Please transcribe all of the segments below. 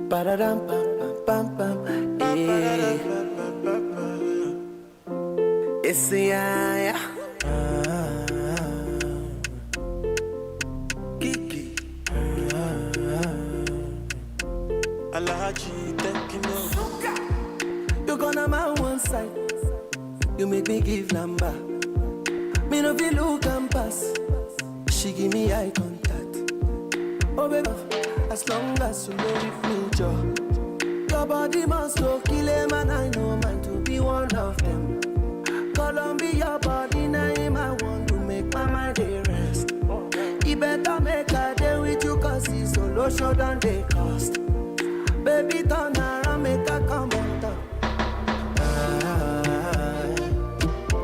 Ba-da-dum, bum, bum, bum, bum. Yeah. It's the Kiki. Alaji, thank you. You're gonna my one side. You make me give number. Me no feel look and pass. She give me eye contact. Oh baby, as long as you know with me, Joe. Your body must go kill him, and I know mine to be one of them. Columbia body name, I want to make my mind a rest. You better make a day with you, cause it's solo show than they cost. Baby, turn around, make a come on top.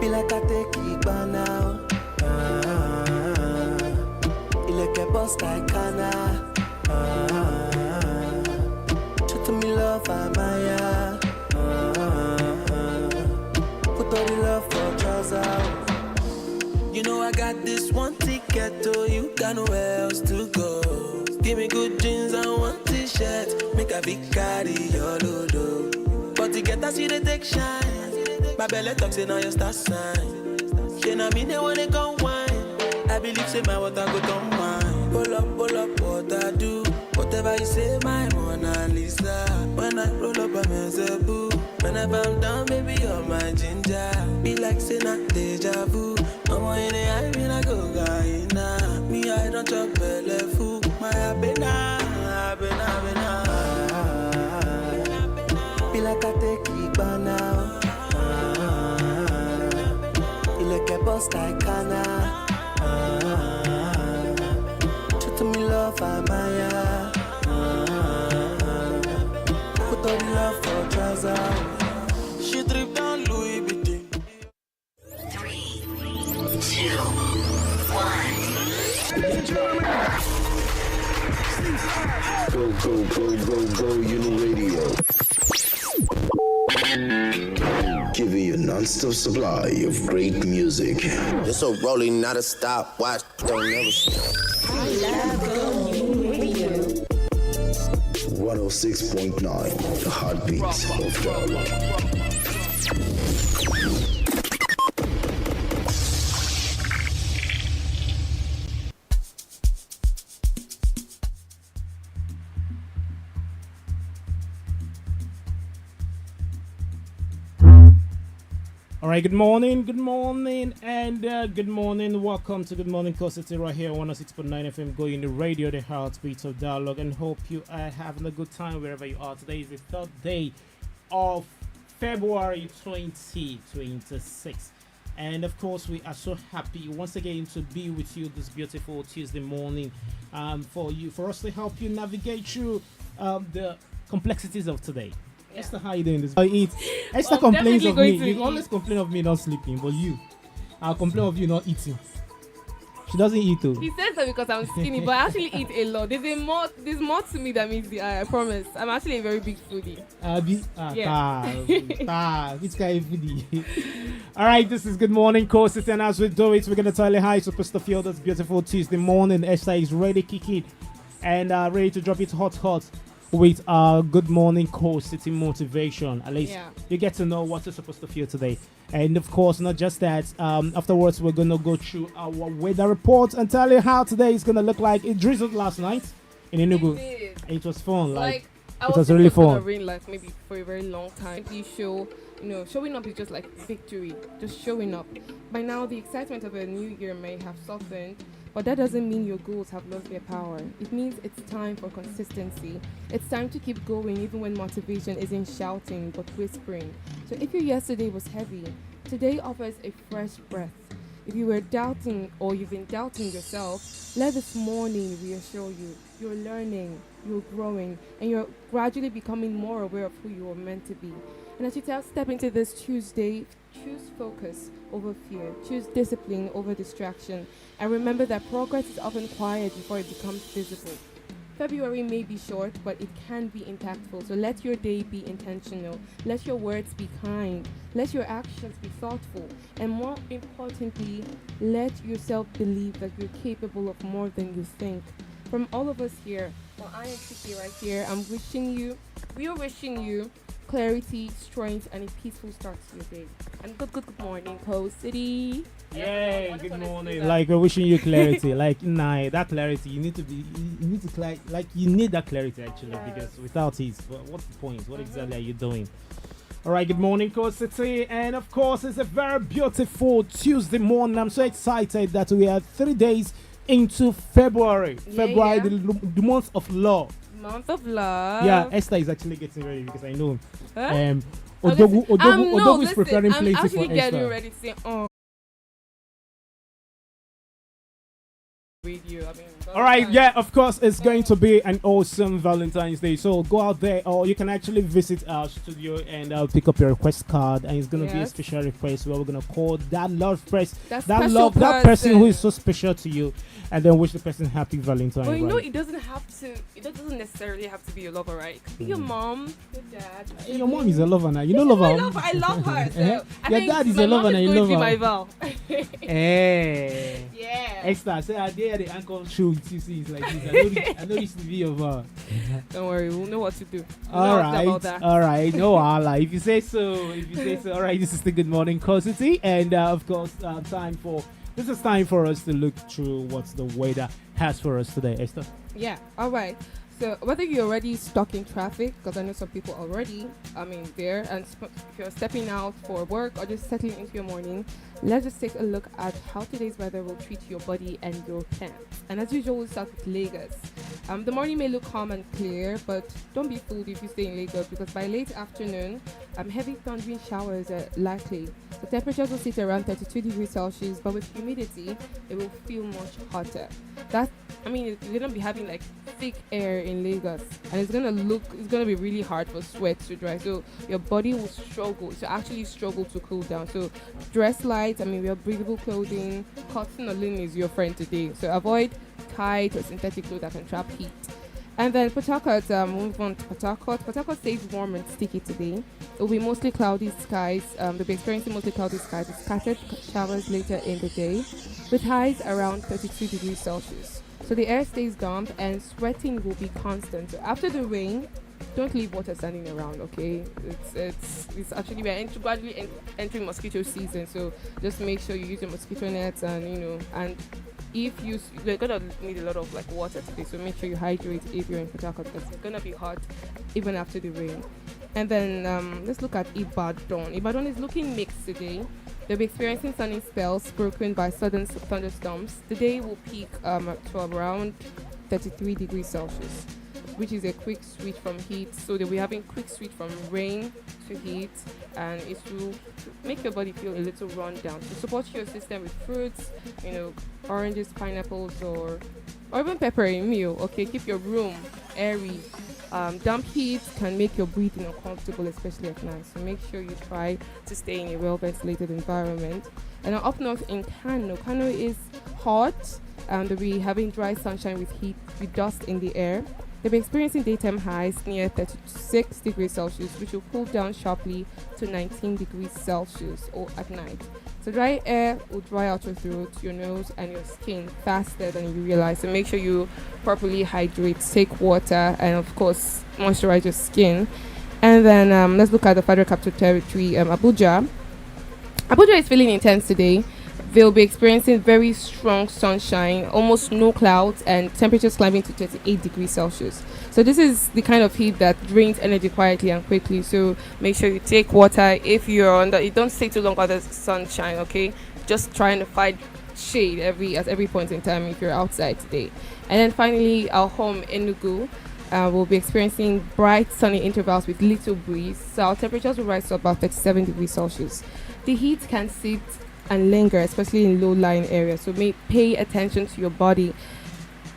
Feel like I take it by now. Like a boss like Kana. Show to me love, Amaya. Put all the love for trousers. You know I got this one ticket to you, got nowhere else to go. Give me good jeans and one t-shirt, make a big carry your lodo. But to get us, you they take shine. My belly talks in all your star sign. She na me they wanna come wine. I believe say my water go down mine. Pull up what I do. Whatever you say, my Mona Lisa. When I roll up, I'm a boo. Whenever I'm down, baby, you're my ginger. Be like say not deja vu. I'm in the eye, when I go guy. Me, I don't chop belly food. My abena. Be like I take it by now. You like a boss like Kana. Show to me love, Amaya. Put all the love for trousers. She drip down Louis Vuitton. 3, 2, 1. Go, Uni Radio. Giving you non-stop supply of great music. It's a rolling, not a stop. Watch, don't never stop. I love Go Uni Radio. 106.9, the heartbeat of Darwin. All right, good morning, and good morning. Welcome to Good Morning Coast City right here, 106.9 FM, going the radio, the heartbeat of dialogue, and hope you are having a good time wherever you are. Today is the third day of February 2026, and of course, we are so happy once again to be with you this beautiful Tuesday morning, for us to help you navigate through the complexities of today. Yeah. Esther, how are you doing this? I eat. Esther complains of me. You always complain of me not sleeping, but I'll complain of you not eating. She doesn't eat too. He says that because I'm skinny, but I actually eat a lot. There's more to me than meets the eye, I promise. I'm actually a very big foodie. Which kind of foodie? All right, this is Good Morning Coast, and as we do it, we're gonna tell you hi to Mr. Field this beautiful Tuesday morning. Esther is ready, kicking, and ready to drop it hot. With our Good Morning Coast City motivation. At least you get to know what you're supposed to feel today. And of course, not just that, afterwards we're going to go through our weather report and tell you how today is going to look like. It drizzled last night in Enugu. It was fun. I it was really fun. Rain like maybe for a very long time. Showing up is just like victory, just showing up. By now, the excitement of a new year may have softened, but that doesn't mean your goals have lost their power. It means it's time for consistency. It's time to keep going even when motivation isn't shouting but whispering. So if your yesterday was heavy, today offers a fresh breath. If you were doubting or you've been doubting yourself, let this morning reassure you. You're learning, you're growing, and you're gradually becoming more aware of who you are meant to be. And as you step into this Tuesday, choose focus over fear. Choose discipline over distraction. And remember that progress is often quiet before it becomes visible. February may be short, but it can be impactful. So let your day be intentional. Let your words be kind. Let your actions be thoughtful. And more importantly, let yourself believe that you're capable of more than you think. From all of us here, well, I am Chike right here. We are wishing you clarity, strength, and a peaceful start to your day. And good morning, Coast City. Yay, good morning. Like we're wishing you clarity. Like that clarity, you need you need that clarity actually, because without it, what's the point? What exactly are you doing? All right, good morning, Coast City, and of course, it's a very beautiful Tuesday morning. I'm so excited that we are 3 days into February. February, the month of love. Month of love. Yeah, Esther is actually getting ready because I know. Huh? Odogu is preparing plenty for Esther. I'm actually getting ready to say, radio. All right, yeah, of course, it's going to be an awesome Valentine's Day. So go out there, or you can actually visit our studio and pick up your request card. And it's going to be a special request where we're going to call that love person, that person who is so special to you, and then wish the person happy Valentine's. But you know, it doesn't necessarily have to be your lover, right? It could be your mom, your dad. Your mom is a lover now. You know, lover. I love her. So your dad is a lover now. You love her. My Val. Hey. Yeah. Esther, say I dare the ankle shoe. You see, it's like this. I know this to be your bar. Don't worry, we'll know what to do. All right. No, Allah. If you say so. All right. This is the Good Morning Cosity, and of course, this is time for us to look through what the weather has for us today, Esther. Yeah. All right. So whether you're already stuck in traffic, because I know some people already, there, and if you're stepping out for work or just settling into your morning, let's just take a look at how today's weather will treat your body and your plants. And as usual, we'll start with Lagos. The morning may look calm and clear, but don't be fooled if you stay in Lagos, because by late afternoon, heavy thundering showers are likely. The temperatures will sit around 32 degrees Celsius, but with humidity, it will feel much hotter. You're gonna be having like thick air in Lagos, and it's gonna be really hard for sweat to dry. So your body will struggle to cool down. So dress light. We have breathable clothing. Cotton or linen is your friend today. So avoid tight or synthetic clothes that can trap heat. And then Port Harcourt, move on to Port Harcourt. Port Harcourt stays warm and sticky today. It will be mostly cloudy skies. They'll be experiencing mostly cloudy skies with scattered showers later in the day, with highs around 32 degrees Celsius. So the air stays damp and sweating will be constant. So after the rain, don't leave water standing around, okay? It's actually we're gradually entering mosquito season, so just make sure you use your mosquito nets, and if you're gonna need a lot of like water today, so make sure you hydrate if you're in Port Harcourt, because it's gonna be hot even after the rain. And then let's look at Ibadan. Ibadan is looking mixed today. They'll be experiencing sunny spells broken by sudden thunderstorms. The day will peak to around 33 degrees Celsius, which is a quick switch from heat. So they'll be having quick switch from rain to heat, and it will make your body feel a little run down. So support your system with fruits, oranges, pineapples, or even pepper in meal. Okay, keep your room airy. Damp heat can make your breathing uncomfortable, especially at night. So make sure you try to stay in a well-ventilated environment. And up north in Kano is hot. They'll be having dry sunshine with heat, with dust in the air. They'll be experiencing daytime highs near 36 degrees Celsius, which will cool down sharply to 19 degrees Celsius at night. So dry air will dry out your throat, your nose, and your skin faster than you realize. So make sure you properly hydrate, take water, and of course moisturize your skin. And then let's look at the Federal Capital Territory, Abuja. Abuja is feeling intense today. They'll be experiencing very strong sunshine, almost no clouds, and temperatures climbing to 38 degrees Celsius. So this is the kind of heat that drains energy quietly and quickly. So make sure you take water. If you don't stay too long under the sunshine, okay? Just trying to find shade at every point in time if you're outside today. And then finally, our home, Enugu, will be experiencing bright sunny intervals with little breeze. So our temperatures will rise to about 37 degrees Celsius. The heat can sit and linger, especially in low-lying areas. So pay attention to your body.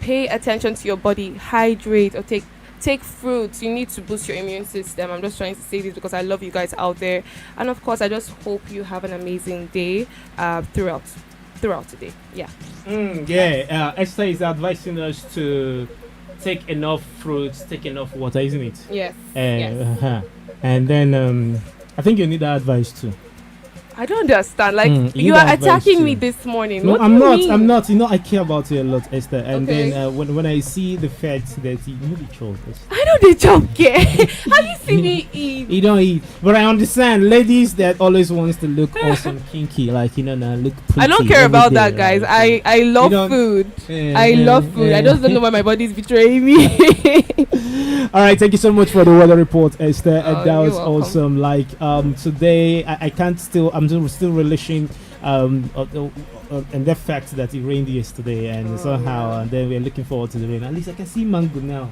Hydrate or take fruits. You need to boost your immune system. I'm just trying to say this because I love you guys out there. And of course, I just hope you have an amazing day throughout today. Yeah. Esther is advising us to take enough fruits, take enough water, isn't it? Yes. Yes. And then I think you need that advice too. I don't understand. Like you are are attacking me very this morning. No, What I'm do you not. mean? I'm not. You know, I care about you a lot, Esther. And Okay. then when I see the fact that you the chokers, I know they jump care. How you see me eat? you don't eat. But I understand ladies that always wants to look awesome, kinky, like look pretty. I don't care every about day, that, guys. right? I love don't- food. Eh, I love food. I just don't know why my body is betraying me. All right, thank you so much for the weather report, Esther. Oh, And that you're was welcome. awesome. Like today, I can't still. I'm still relishing and the fact that it rained yesterday, and somehow, and then we're looking forward to the rain. At least I can see mango now.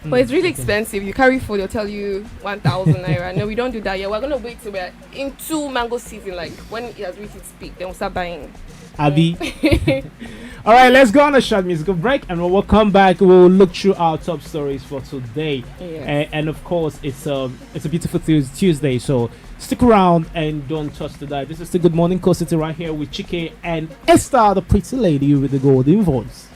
But it's really expensive. You carry food, they'll tell you 1,000 naira. No, we don't do that yet. We're gonna wait till we're into mango season, like when it has reached its peak, then we'll start buying. Abby. All right, let's go on a short musical break, and when we'll come back, we'll look through our top stories for today. Yes. And of course, it's a beautiful Tuesday, so stick around and don't touch the dial. This is the Good Morning Coast City right here with Chike and Esther, the pretty lady with the golden voice.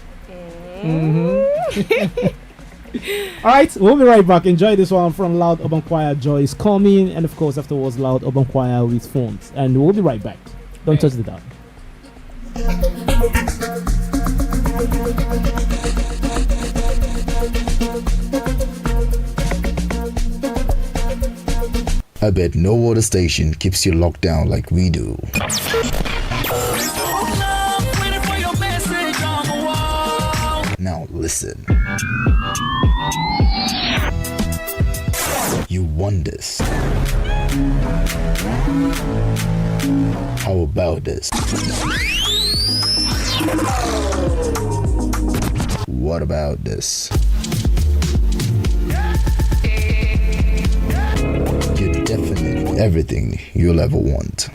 All right, we'll be right back. Enjoy this one from Loud Urban Choir. Joy is coming, and of course, afterwards, Loud Urban Choir with phones, and we'll be right back. Don't touch the dial. I bet no other station keeps you locked down like we do. Now listen. You want this. How about this? What about this? You're definitely everything you'll ever want.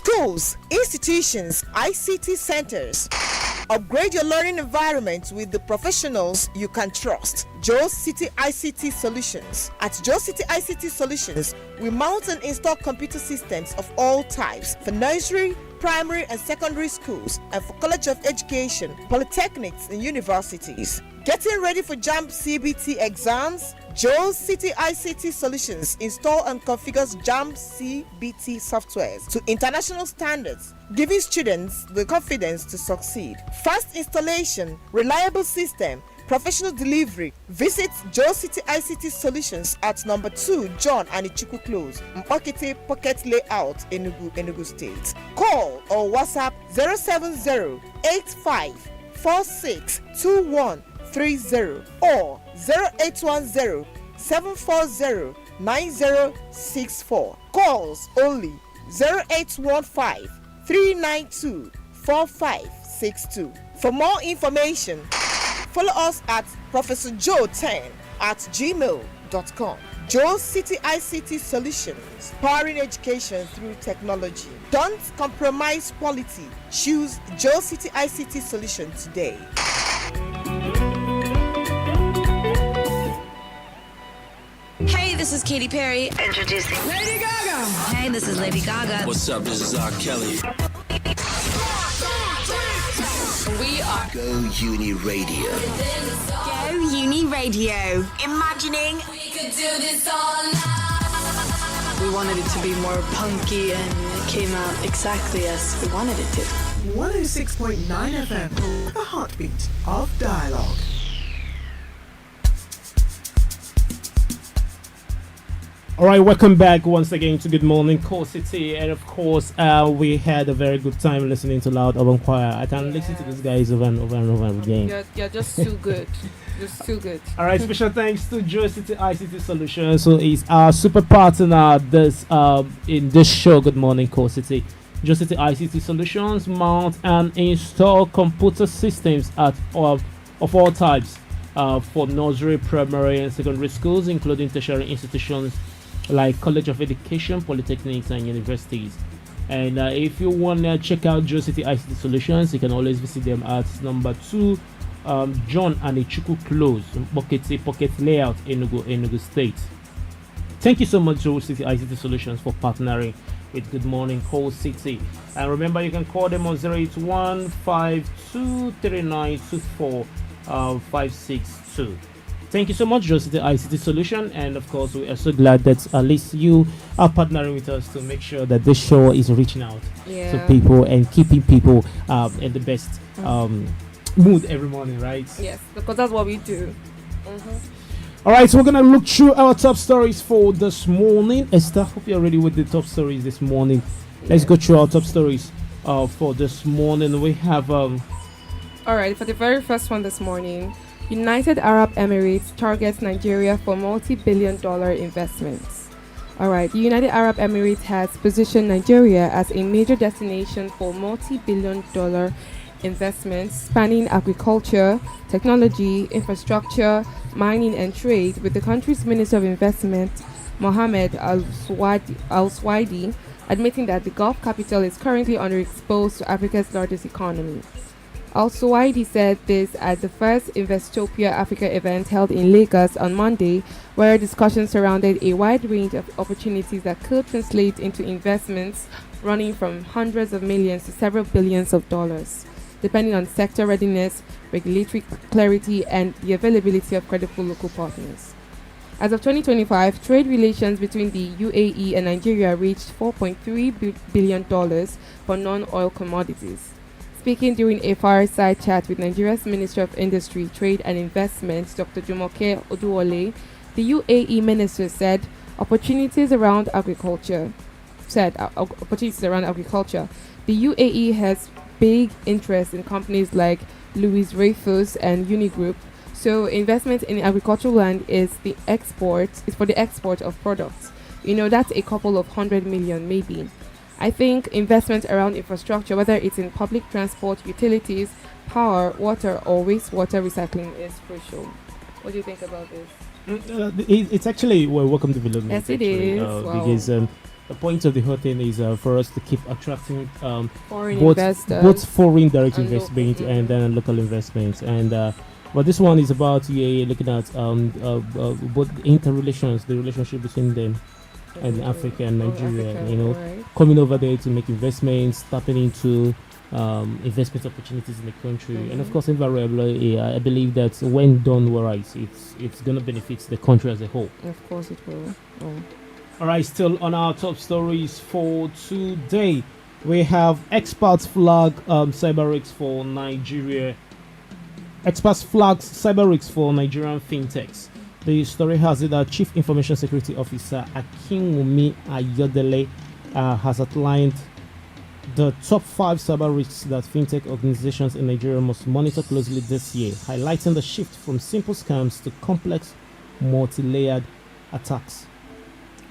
schools, institutions, ICT centers. Upgrade your learning environment with the professionals you can trust. Joe City ICT Solutions. At Joe City ICT Solutions, we mount and install computer systems of all types for nursery, primary and secondary schools, and for College of Education, polytechnics and universities. Getting ready for JAMB CBT exams? Joe City ICT Solutions install and configures JAMB CBT softwares to international standards, giving students the confidence to succeed. Fast installation, reliable system, professional delivery. Visit Joe City ICT Solutions at number 2 John and Ichuku Close, Mpokete Pocket Layout, Enugu State. Call or WhatsApp 070-8546-2130 or 0810-740-9064. Calls only 0815-392-4562. For more information, follow us at Professor Joe 10 at gmail.com. Joe City ICT Solutions, powering education through technology. Don't compromise quality. Choose Joe City ICT Solutions today. Hey, this is Katy Perry. Introducing Lady Gaga. Hey, this is Lady Gaga. What's up? This is R. Kelly. We are Go Uni Radio. Go Uni Radio. Imagining We could do this all night. We wanted it to be more punky and it came out exactly as we wanted it to. 106.9 FM, the heartbeat of dialogue. All right, welcome back once again to Good Morning Core City, and of course, we had a very good time listening to Loud Urban Choir. I can listen to these guys over and over and over again. You're just too good, just too good. All right, special thanks to Joe City ICT Solutions, who is our super partner this in this show. Good Morning Core City. Joe City ICT Solutions mount and install computer systems of all types for nursery, primary, and secondary schools, including tertiary institutions like College of Education, polytechnics, and universities. And if you want to check out Joe City ICT Solutions, you can always visit them at number 2 John and Ichuku Close, Pocket Layout, Enugu State. Thank you so much, Joe City ICT Solutions, for partnering with Good Morning Core City. And remember, you can call them on 081-5239-24-562. Thank you so much, Joe City ICT Solution, and of course, we are so glad that at least you are partnering with us to make sure that this show is reaching out to people and keeping people in the best mood every morning, right? Yes, because that's what we do. All right, so we're gonna look through our top stories for this morning. Esther, hope you're ready with the top stories this morning. Let's go through our top stories for this morning. We have all right, for the very first one this morning, United Arab Emirates targets Nigeria for multi-billion-dollar investments. All right, the United Arab Emirates has positioned Nigeria as a major destination for multi-billion-dollar investments spanning agriculture, technology, infrastructure, mining, and trade, with the country's Minister of Investment, Mohammed Al-Swadi, admitting that the Gulf capital is currently underexposed to Africa's largest economy. Al-Suwaidi said this at the first Investopia Africa event held in Lagos on Monday, where discussions surrounded a wide range of opportunities that could translate into investments running from hundreds of millions to several billions of dollars, depending on sector readiness, regulatory clarity, and the availability of credible local partners. As of 2025, trade relations between the UAE and Nigeria reached $4.3 billion for non-oil commodities. Speaking during a fireside chat with Nigeria's Minister of Industry, Trade and Investment, Dr. Jumoke Oduwole, the UAE minister said opportunities around agriculture. The UAE has big interest in companies like Louis Dreyfus and Unigroup, so investment in agricultural land is for the export of products. That's a couple of 100 million maybe. I think investment around infrastructure, whether it's in public transport, utilities, power, water, or wastewater recycling, is crucial. What do you think about this? It's actually a welcome development. Yes, it actually, is. Wow. Because the point of the whole thing is for us to keep attracting Foreign both investors foreign direct and investment local, and then local investments. And but this one is about looking at both interrelations, the relationship between them and Africa and Nigeria. Right. Coming over there to make investments, tapping into investment opportunities in the country, and of course, invariably, I believe that when done right, it's gonna benefit the country as a whole. Of course, it will. Oh. All right, still on our top stories for today, we have experts flag cyber risks for Nigeria. Experts flags cyber risks for Nigerian fintechs. The story has it that Chief Information Security Officer Akinwumi Ayodele has outlined the top 5 cyber risks that fintech organizations in Nigeria must monitor closely this year, highlighting the shift from simple scams to complex, multi-layered attacks.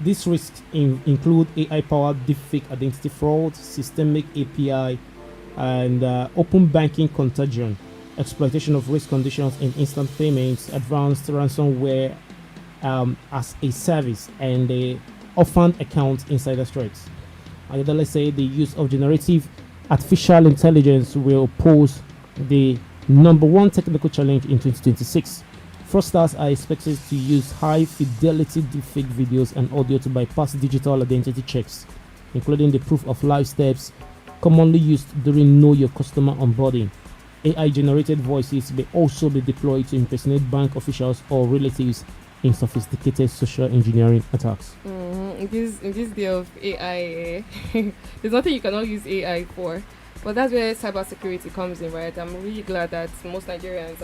These risks include AI-powered deepfake identity fraud, systemic API, and open banking contagion, exploitation of risk conditions in instant payments, advanced ransomware as a service, and the orphaned account insider threats. Ayodele say the use of generative artificial intelligence will pose the number one technical challenge in 2026. Fraudsters are expected to use high-fidelity deepfake videos and audio to bypass digital identity checks, including the proof of life steps commonly used during Know Your Customer onboarding. AI-generated voices may also be deployed to impersonate bank officials or relatives in sophisticated social engineering attacks. In this day of AI, there's nothing you cannot use AI for. But that's where cybersecurity comes in, right? I'm really glad that most Nigerians,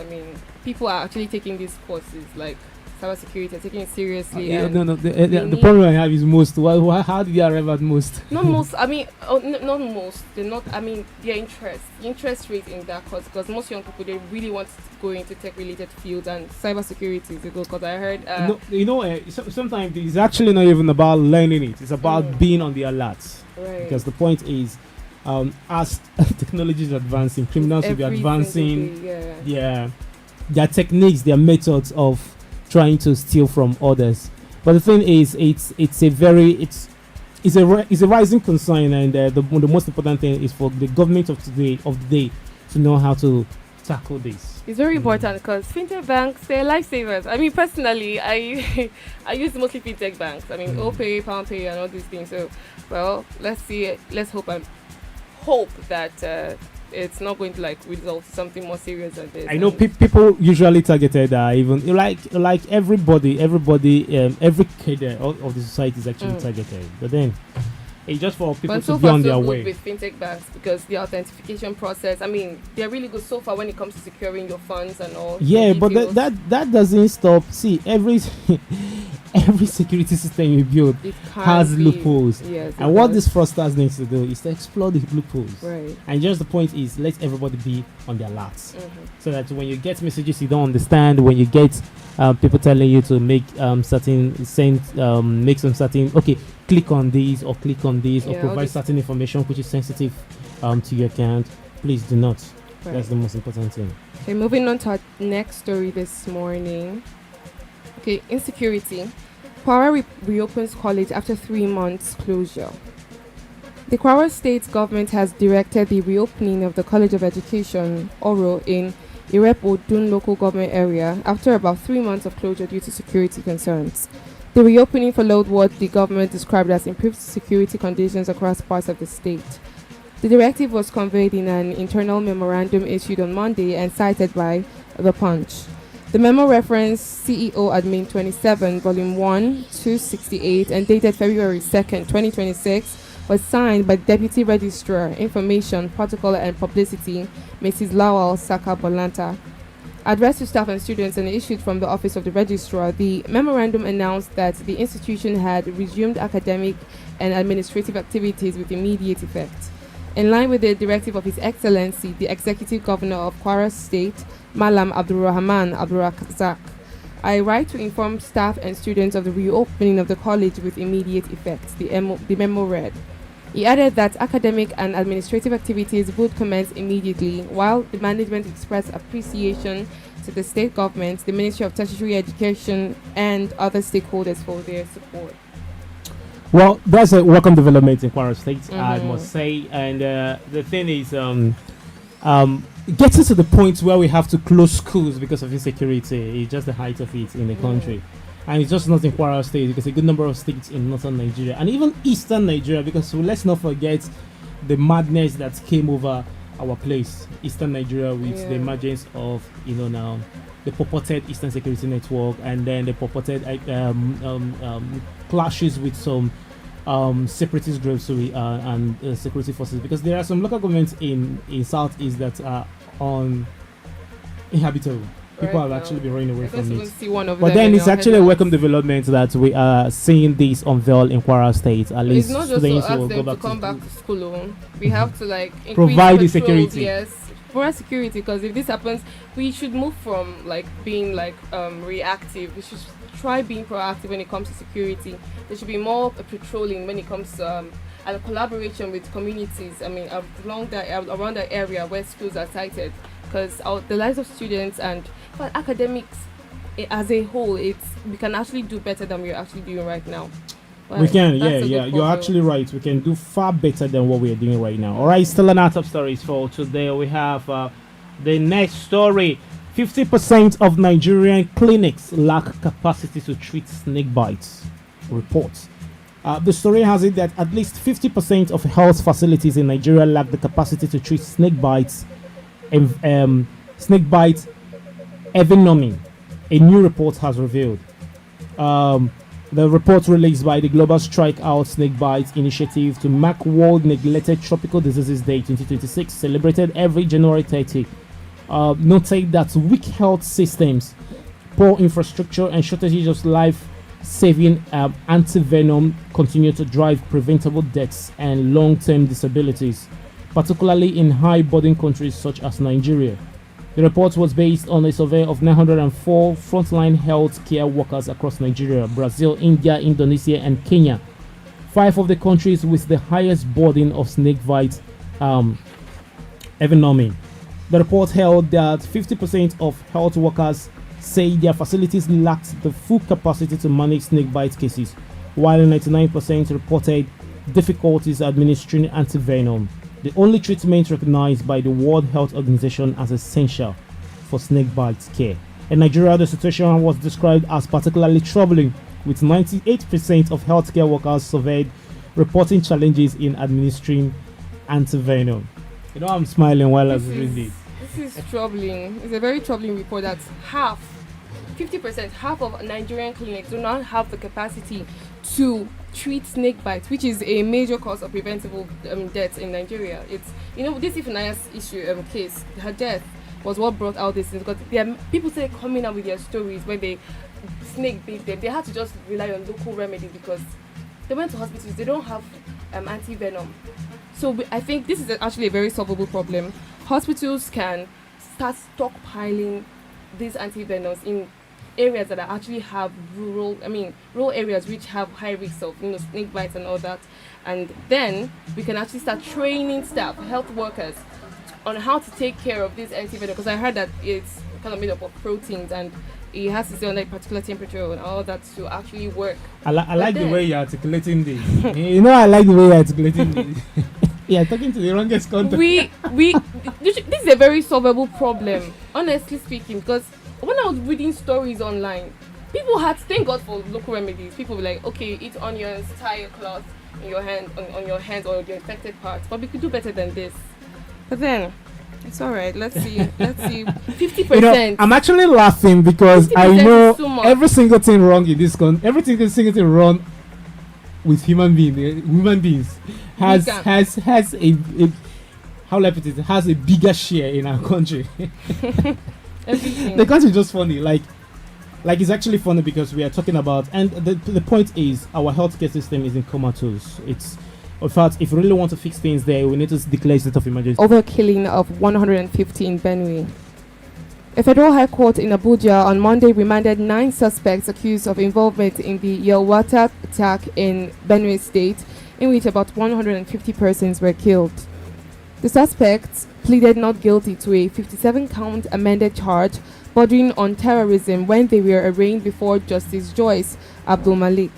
people are actually taking these courses, like cybersecurity, taking it seriously. The problem I have is most. How did you arrive at most? Not most. Not most. They're not. Their interest rate in that course, because most young people, they really want to go into tech-related fields, and cybersecurity is a good. Because I heard. Sometimes it's actually not even about learning it. It's about being on the alert. Right. Because the point is, as technology is advancing, criminals will be advancing. Their techniques, their methods of trying to steal from others. But the thing is, it's a rising concern, and the most important thing is for the government of the day to know how to tackle this. It's very important because fintech banks, they're lifesavers. Personally, I use mostly fintech banks. OPay, PalmPay, and all these things. So, well, let's see. Let's hope that it's not going to result in something more serious than this. I know people usually targeted even like everybody, every cadre of the society is actually targeted. But then it's just for people to be on their way. With fintech banks, because the authentication process, they're really good so far when it comes to securing your funds and all. Yeah, but that doesn't stop. See, every security system you build has loopholes. Yes, and what these fraudsters need to do is to explore the loopholes. Right. And just the point is, let everybody be on their alerts, so that when you get messages you don't understand, when you get people telling you to make click on these or provide certain information which is sensitive to your account, please do not. Right. That's the most important thing. Okay, moving on to our next story this morning. Okay, insecurity. Kwara reopens college after 3 months closure. The Kwara State government has directed the reopening of the College of Education, Oro, in Irepo-Dun local government area after about 3 months of closure due to security concerns. The reopening followed what the government described as improved security conditions across parts of the state. The directive was conveyed in an internal memorandum issued on Monday and cited by The Punch. The memo referenced CEO Admin 27, Volume 1, 268, and dated February 2nd, 2026, was signed by Deputy Registrar, Information, Protocol and Publicity, Mrs. Lawal Saka Bolanta. Addressed to staff and students and issued from the Office of the Registrar, the memorandum announced that the institution had resumed academic and administrative activities with immediate effect. In line with the directive of His Excellency, the Executive Governor of Kwara State, Malam Abdulrahman Abdulrazak, I write to inform staff and students of the reopening of the college with immediate effect, the memo read. He added that academic and administrative activities would commence immediately, while the management expressed appreciation to the state government, the Ministry of Tertiary Education, and other stakeholders for their support. Well, that's a welcome development in Kwara State, I must say. And the thing is, getting to the point where we have to close schools because of insecurity is just the height of it in the country. And it's just not in Kwara State, because a good number of states in northern Nigeria and even eastern Nigeria, because let's not forget the madness that came over our place, eastern Nigeria, with the emergence of, now, the purported Eastern Security Network, and then the purported clashes with some separatist groups and security forces, because there are some local governments in Southeast that are uninhabitable. People have actually been running away from it. But then it's actually a welcome development that we are seeing this unveil in Kwara State. At least it's not just to ask them to come back to school. We have to provide the security. Yes, for security, because if this happens, we should move from being reactive. We should try being proactive when it comes to security. There should be more patrolling when it comes to and collaboration with communities. I mean, around that area where schools are sited, because the lives of students and academics as a whole, we can actually do better than we're actually doing right now. We can, yeah. You're actually right. We can do far better than what we are doing right now. All right, still an top stories for today. We have the next story. 50% of Nigerian clinics lack capacity to treat snake bites. Reports. The story has it that at least 50% of health facilities in Nigeria lack the capacity to treat snake bites. Snake bite envenoming. A new report has revealed. The report released by the Global Strike Out Snake Bites Initiative to mark World Neglected Tropical Diseases Day 2026, celebrated every January 30, noted that weak health systems, poor infrastructure, and shortages of life-saving antivenom continue to drive preventable deaths and long-term disabilities, particularly in high-burden countries such as Nigeria. The report was based on a survey of 904 frontline health care workers across Nigeria, Brazil, India, Indonesia, and Kenya, 5 of the countries with the highest burden of snake bite envenoming. The report held that 50% of health workers say their facilities lacked the full capacity to manage snake bite cases, while 99% reported difficulties administering antivenom, the only treatment recognized by the World Health Organization as essential for snake bite care. In Nigeria, the situation was described as particularly troubling, with 98% of healthcare workers surveyed reporting challenges in administering antivenom. I'm smiling while I was reading this. This is troubling. It's a very troubling report that 50%, half of Nigerian clinics do not have the capacity to treat snake bites, which is a major cause of preventable deaths in Nigeria. It's this Ifeanyi's issue case, her death was what brought out this, because people say coming out with their stories where they snake bit them. They had to just rely on local remedies because they went to hospitals. They don't have anti-venom. So I think this is actually a very solvable problem. Hospitals can start stockpiling these anti-venoms in areas that actually have rural areas which have high risks of snake bites and all that, and then we can actually start training staff, health workers, on how to take care of this antivenom, because I heard that it's kind of made up of proteins and it has to stay on a particular temperature and all that to actually work. I like the way you're articulating this. I like the way you're articulating this. Yeah, talking to the wrongest content. This is a very solvable problem, honestly speaking, because when I was reading stories online, people had, thank God for local remedies. People were like, okay, eat onions, tie a cloth in your hand, on your hands or your infected parts. But we could do better than this. But then, it's all right. Let's see. 50%. I'm actually laughing because I know every single thing wrong in this every single thing wrong with human beings has a how will I put it? Has a bigger share in our country. The country is just funny. Like it's actually funny because we are talking about, and the point is our healthcare system is in comatose. It's, in fact, if we really want to fix things there, we need to declare a state of emergency. Overkilling of 150 in Benue. A federal high court in Abuja on Monday remanded 9 suspects accused of involvement in the Yelwata attack in Benue State, in which about 150 persons were killed. The suspects pleaded not guilty to a 57-count amended charge bordering on terrorism when they were arraigned before Justice Joyce Abdul Malik.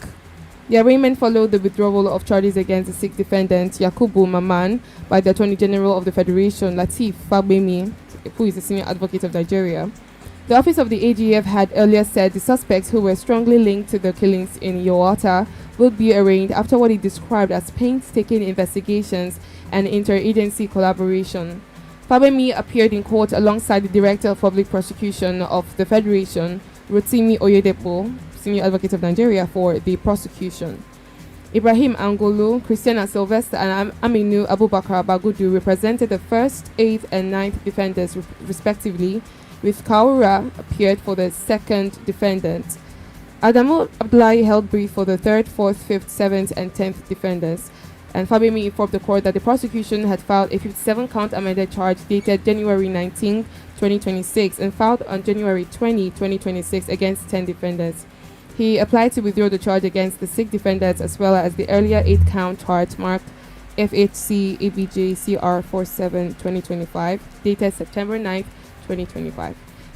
The arraignment followed the withdrawal of charges against the Sikh defendant Yakubu Maman by the Attorney General of the Federation, Lateef Fagbemi, who is the senior advocate of Nigeria. The office of the AGF had earlier said the suspects, who were strongly linked to the killings in Yawata, would be arraigned after what he described as painstaking investigations and interagency collaboration. Fagbemi appeared in court alongside the Director of Public Prosecution of the Federation, Rotimi Oyedepo, senior advocate of Nigeria, for the prosecution. Ibrahim Angolo, Christiana Sylvester, and Aminu Abubakar Bagudu represented the first, 8th, and 9th defendants respectively, with Kaura appeared for the second defendant. Adamu Abdullahi held brief for the 3rd, 4th, 5th, 7th, and 10th defendants. And Fagbemi informed the court that the prosecution had filed a 57-count amended charge dated January 19, 2026, and filed on January 20, 2026 against 10 defendants. He applied to withdraw the charge against the 6 defendants as well as the earlier 8-count charge marked FHC ABJ CR 47 2025, dated September 9, 2025.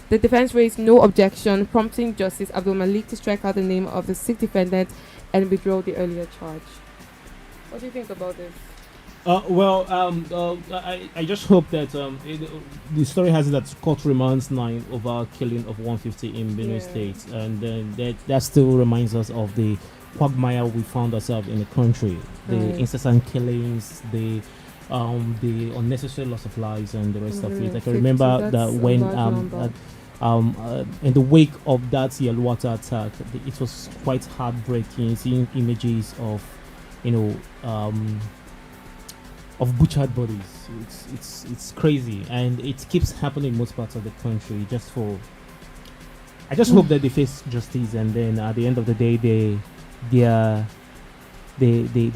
The defense raised no objection, prompting Justice Abdul Malik to strike out the name of the 6 defendants and withdraw the earlier charge. What do you think about this? I just hope that the story has it that court remands 9 over killing of 150 in Benue State, and that still reminds us of the quagmire we found ourselves in the country, the incessant killings, the unnecessary loss of lives, and the rest of it. I can remember that when in the wake of that Yelwata attack, it was quite heartbreaking seeing images of of butchered bodies. It's crazy, and it keeps happening in most parts of the country. I just hope that they face justice, and then at the end of the day they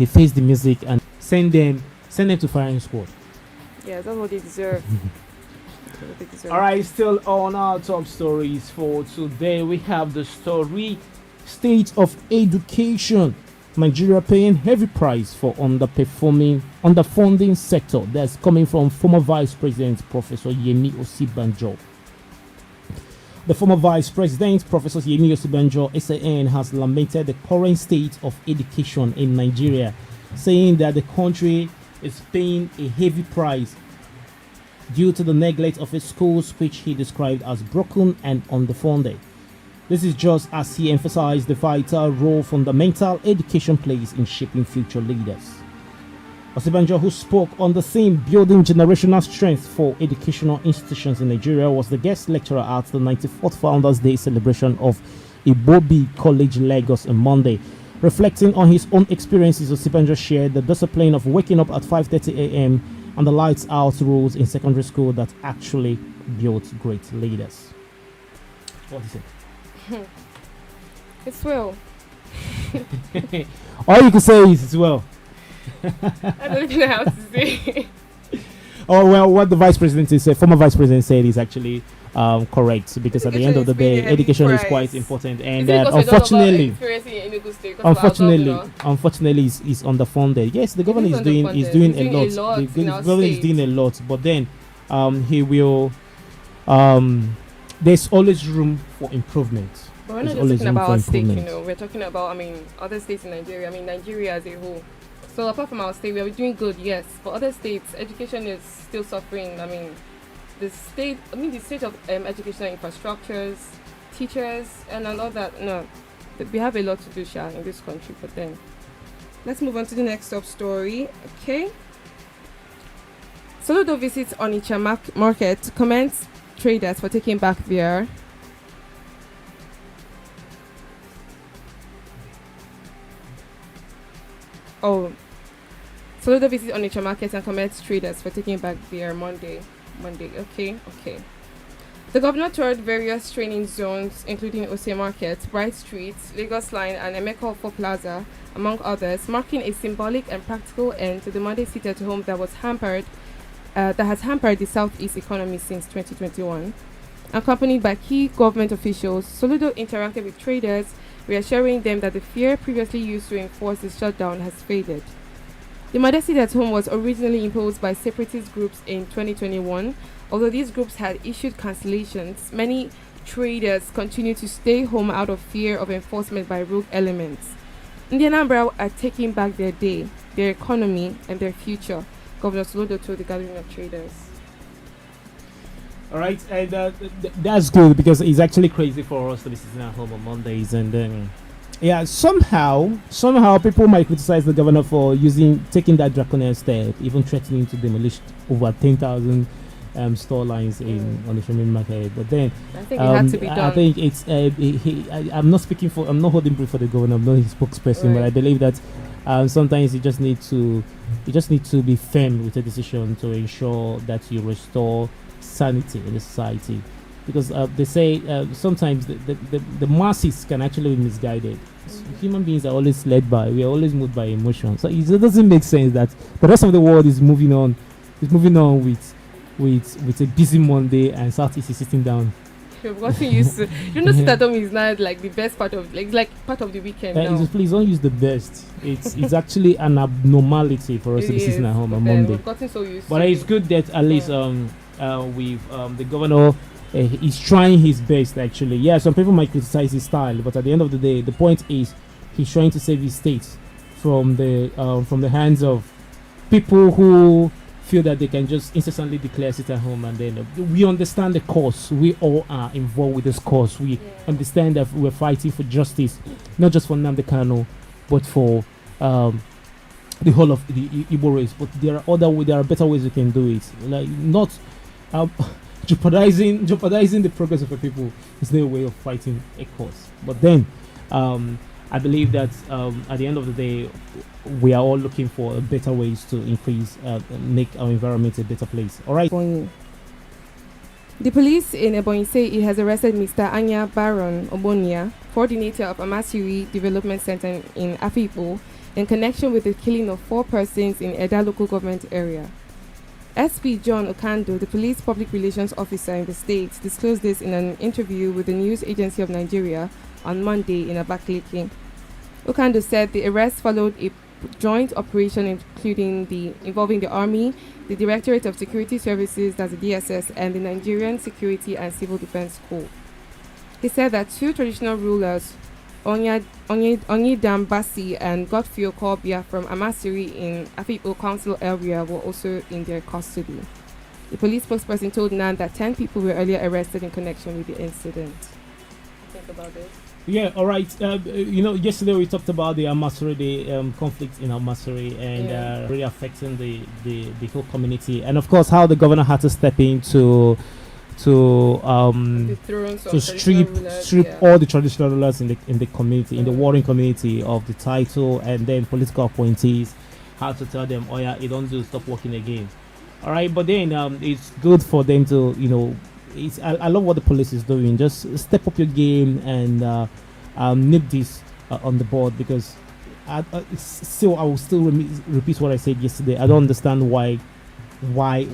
face the music and send them to firing squad. Yeah, that's what they deserve. Alright, still on our top stories for today, we have the story State of Education. Nigeria paying heavy price for underfunding sector. That's coming from former Vice President Professor Yemi Osibanjo. The former Vice President Professor Yemi Osibanjo SAN has lamented the current state of education in Nigeria, saying that the country is paying a heavy price due to the neglect of its schools, which he described as broken and underfunded. This is just as he emphasized the vital role fundamental education plays in shaping future leaders. Osibanjo, who spoke on the theme Building Generational Strength for Educational Institutions in Nigeria, was the guest lecturer at the 94th Founders Day celebration of Ibobi College, Lagos on Monday. Reflecting on his own experiences, Osibanjo shared the discipline of waking up at 5:30 a.m. and the lights out rules in secondary school that actually built great leaders. What do you say? It's well. All you can say is it's well. I don't even know how to say. Oh well, what the vice president said, former vice president said, is actually correct, because at the end of the day, education is quite important, and unfortunately, is underfunded. Yes, the government is doing a lot. The government is doing a lot, but then he will. There's always room for improvement. But we're not just talking about our state, we're talking about, other states in Nigeria. Nigeria as a whole. So apart from our state, we are doing good, yes. For other states, education is still suffering. The state of educational infrastructures, teachers, and all that. No, we have a lot to do, in this country. But then, let's move on to the next top story. Okay. Soludo visits Onitsha market, commends traders for taking back their Soludo visits Onitsha market and commends traders for taking back their Monday. Okay. The governor toured various training zones, including Ose Market, Bright Street, Lagos Line, and Emeka Plaza, among others, marking a symbolic and practical end to the Monday sit-at-home that has hampered the Southeast economy since 2021. Accompanied by key government officials, Soludo interacted with traders, reassuring them that the fear previously used to enforce the shutdown has faded. The Monday sit-at-home was originally imposed by separatist groups in 2021. Although these groups had issued cancellations, many traders continue to stay home out of fear of enforcement by rogue elements. The Anambra are taking back their day, their economy, and their future, Governor Soludo told the gathering of traders. All right, and that's good because it's actually crazy for us to be sitting at home on Mondays, and then somehow people might criticize the governor for taking that draconian step, even threatening to demolish over 10,000 store lines on the Shomin market. But then I think it had to be done. I think it's I'm not holding brief for the governor. I'm not his spokesperson, but I believe that sometimes you just need to be firm with a decision to ensure that you restore sanity in the society, because they say sometimes the masses can actually be misguided. Human beings are always we are always moved by emotion, so it doesn't make sense that the rest of the world is moving on with a busy Monday and Southeast is sitting down. You've gotten used to. You know, sit at home is not like the best part of like part of the weekend. Now. Please don't use the best. It's actually an abnormality for us to be sitting at home on Monday. We've gotten so used but it's good that at least the governor is trying his best. Actually, some people might criticize his style, but at the end of the day, the point is he's trying to save his state from the hands of people who feel that they can just incessantly declare sit at home. And then we understand the cause. We all are involved with this cause. We understand that we're fighting for justice, not just for Nnamdi Kanu, but for the whole of the Igbo race. But there are better ways we can do it. Like not jeopardizing the progress of the people is their way of fighting a cause. But then I believe that at the end of the day, we are all looking for better ways to make our environment a better place. All right. The police in Ebonyi say it has arrested Mr. Anya Baron Obonia, coordinator of Amasiri Development Center in Afikpo, in connection with the killing of 4 persons in Eda local government area. SP John Okando, the police public relations officer in the state, disclosed this in an interview with the News Agency of Nigeria on Monday in Abakaliki. Okando said the arrest followed a joint operation involving the Army, the Directorate of Security Services, that's the DSS, and the Nigerian Security and Civil Defense Corps. He said that 2 traditional rulers, Onyedam Basi and Godfrey Okoye from Amasiri in Afikpo Council area, were also in their custody. The police spokesperson told NAN that 10 people were earlier arrested in connection with the incident. Think about this. Yeah, all right. Yesterday we talked about the Amasiri, conflict in Amasiri, and really affecting the whole community, and of course how the governor had to step in to strip all the traditional rulers in the community, in the warring community, of the title, and then political appointees had to tell them, you don't do, stop working again. All right, but then it's good for them to I love what the police is doing. Just step up your game and nip this on the board, because I will still repeat what I said yesterday. I don't understand why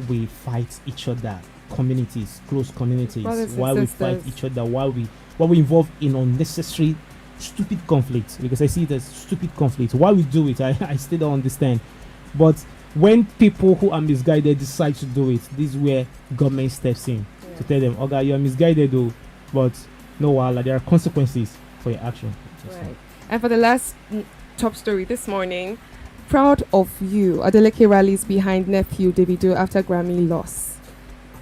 we fight each other, close communities. Why we fight each other? Why we involve in unnecessary, stupid conflicts? Because I see it as stupid conflicts. Why we do it, I still don't understand. But when people who are misguided decide to do it, this is where government steps in. To tell them, okay, you are misguided though, but there are consequences for your action. Right. And for the last top story this morning, proud of you, Adeleke rallies behind nephew Davido after Grammy loss.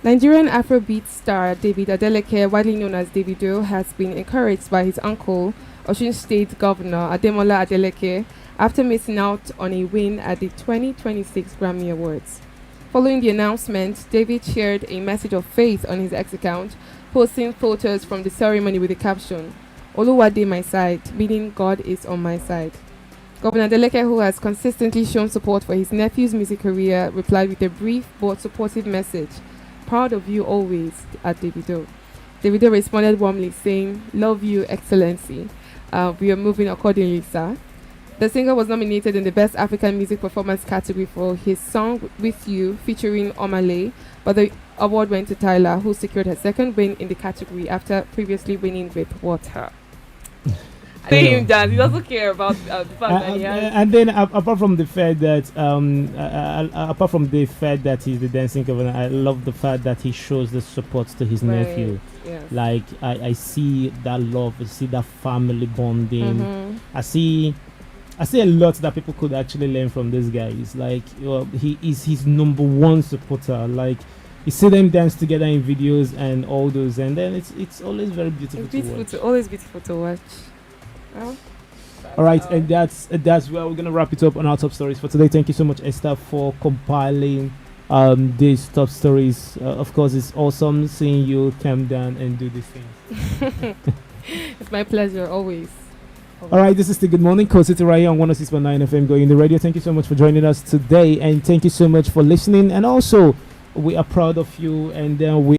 Nigerian Afrobeat star David Adeleke, widely known as Davido, has been encouraged by his uncle, Osun State Governor Ademola Adeleke, after missing out on a win at the 2026 Grammy Awards. Following the announcement, David shared a message of faith on his X account, posting photos from the ceremony with the caption, "Oluwade my side," meaning God is on my side. Governor Adeleke, who has consistently shown support for his nephew's music career, replied with a brief but supportive message, "Proud of you always," at Davido. Davido responded warmly, saying, "Love you, Excellency. We are moving accordingly, sir." The singer was nominated in the Best African Music Performance category for his song With You featuring Omale, but the award went to Tyler, who secured her second win in the category after previously winning with Water. Say him dance. He doesn't care about the fact that he has. And then apart from the fact that he's the dancing governor, I love the fact that he shows the support to his nephew. Yes. Like I see that love, I see that family bonding. I see I see a lot that people could actually learn from this guy. It's like he is his number one supporter. Like you see them dance together in videos and all those, and then it's always very beautiful. Always beautiful to watch. Well, all right, and that's where we're gonna wrap it up on our top stories for today. Thank you so much, Esther, for compiling these top stories. Of course, it's awesome seeing you calm down and do these things. It's my pleasure, always. All right, this is the Good Morning Coast City right here on 106.9 FM Going the Radio. Thank you so much for joining us today, and thank you so much for listening. And also, we are proud of you, and we